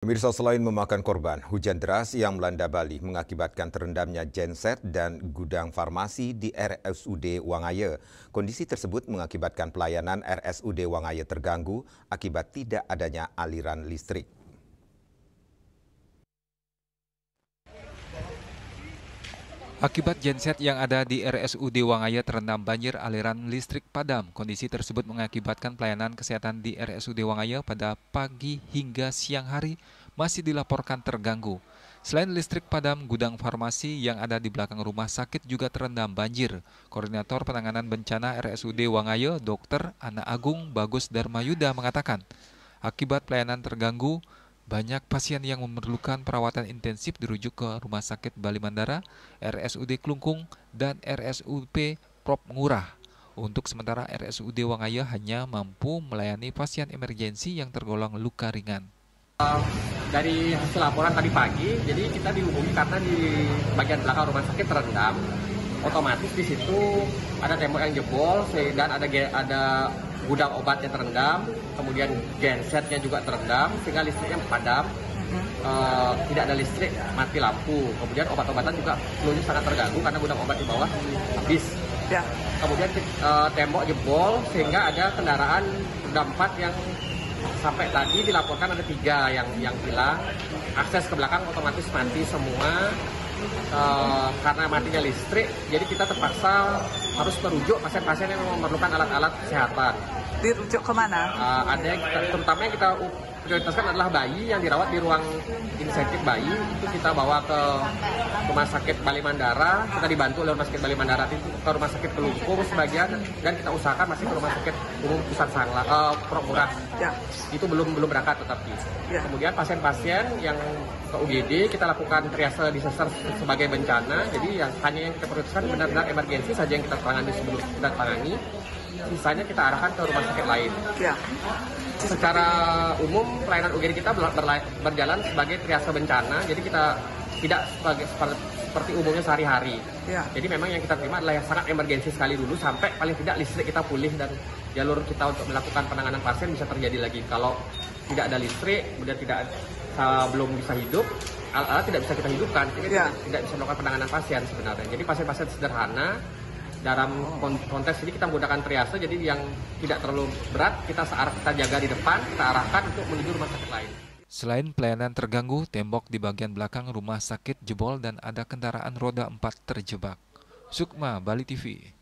Pemirsa, selain memakan korban, hujan deras yang melanda Bali mengakibatkan terendamnya genset dan gudang farmasi di RSUD Wangaya. Kondisi tersebut mengakibatkan pelayanan RSUD Wangaya terganggu akibat tidak adanya aliran listrik. Akibat genset yang ada di RSUD Wangaya terendam banjir, aliran listrik padam. Kondisi tersebut mengakibatkan pelayanan kesehatan di RSUD Wangaya pada pagi hingga siang hari masih dilaporkan terganggu. Selain listrik padam, gudang farmasi yang ada di belakang rumah sakit juga terendam banjir. Koordinator Penanganan Bencana RSUD Wangaya, Dr. Ana Agung Bagus Darmayuda mengatakan, akibat pelayanan terganggu, banyak pasien yang memerlukan perawatan intensif dirujuk ke Rumah Sakit Bali Mandara, RSUD Klungkung, dan RSUP Prop Ngurah. Untuk sementara RSUD Wangaya hanya mampu melayani pasien emergensi yang tergolong luka ringan. Dari hasil laporan tadi pagi, jadi kita dihubungi karena di bagian belakang rumah sakit terendam. Otomatis di situ ada tembok yang jebol dan ada gudang obatnya terendam, kemudian gensetnya juga terendam sehingga listriknya padam. Tidak ada listrik, mati lampu. Kemudian obat-obatan juga flunya sangat terganggu karena gudang obat di bawah habis. Ya. Kemudian tembok jebol sehingga ada kendaraan roda 4 yang sampai tadi dilaporkan ada 3 yang hilang. Akses ke belakang otomatis mati semua. Karena matinya listrik, jadi kita terpaksa harus merujuk pasien-pasien yang memerlukan alat-alat kesehatan. Dirujuk kemana? Ada yang terutama yang kita prioritaskan adalah bayi yang dirawat di ruang insentif bayi. Itu kita bawa ke Rumah Sakit Bali Mandara, kita dibantu oleh Rumah Sakit Bali Mandara itu ke Rumah Sakit Kelungkung sebagian, dan kita usahakan masih ke Rumah Sakit Umum Pusat Sangla, Prop Ngurah. Ya. Itu belum berangkat tetapi. Ya. Kemudian pasien-pasien yang ke UGD kita lakukan triase disaster sebagai bencana. Jadi hanya yang kita prioritaskan benar-benar emergensi saja yang kita tangani sebelum kita tangani. Sisanya kita arahkan ke rumah sakit lain. Ya. Secara umum pelayanan UGD kita berjalan sebagai triase bencana. Jadi kita tidak seperti umumnya sehari-hari. Ya. Jadi memang yang kita terima adalah yang sangat emergensi sekali dulu sampai paling tidak listrik kita pulih dan jalur kita untuk melakukan penanganan pasien bisa terjadi lagi. Kalau tidak ada listrik, kemudian belum bisa hidup, alat-alat tidak bisa kita hidupkan, jadi tidak bisa melakukan penanganan pasien sebenarnya. Jadi pasien-pasien sederhana dalam konteks ini kita menggunakan triase, jadi yang tidak terlalu berat kita jaga di depan, kita arahkan untuk menuju rumah sakit lain. Selain pelayanan terganggu, tembok di bagian belakang rumah sakit jebol dan ada kendaraan roda 4 terjebak. Sukma, Bali TV.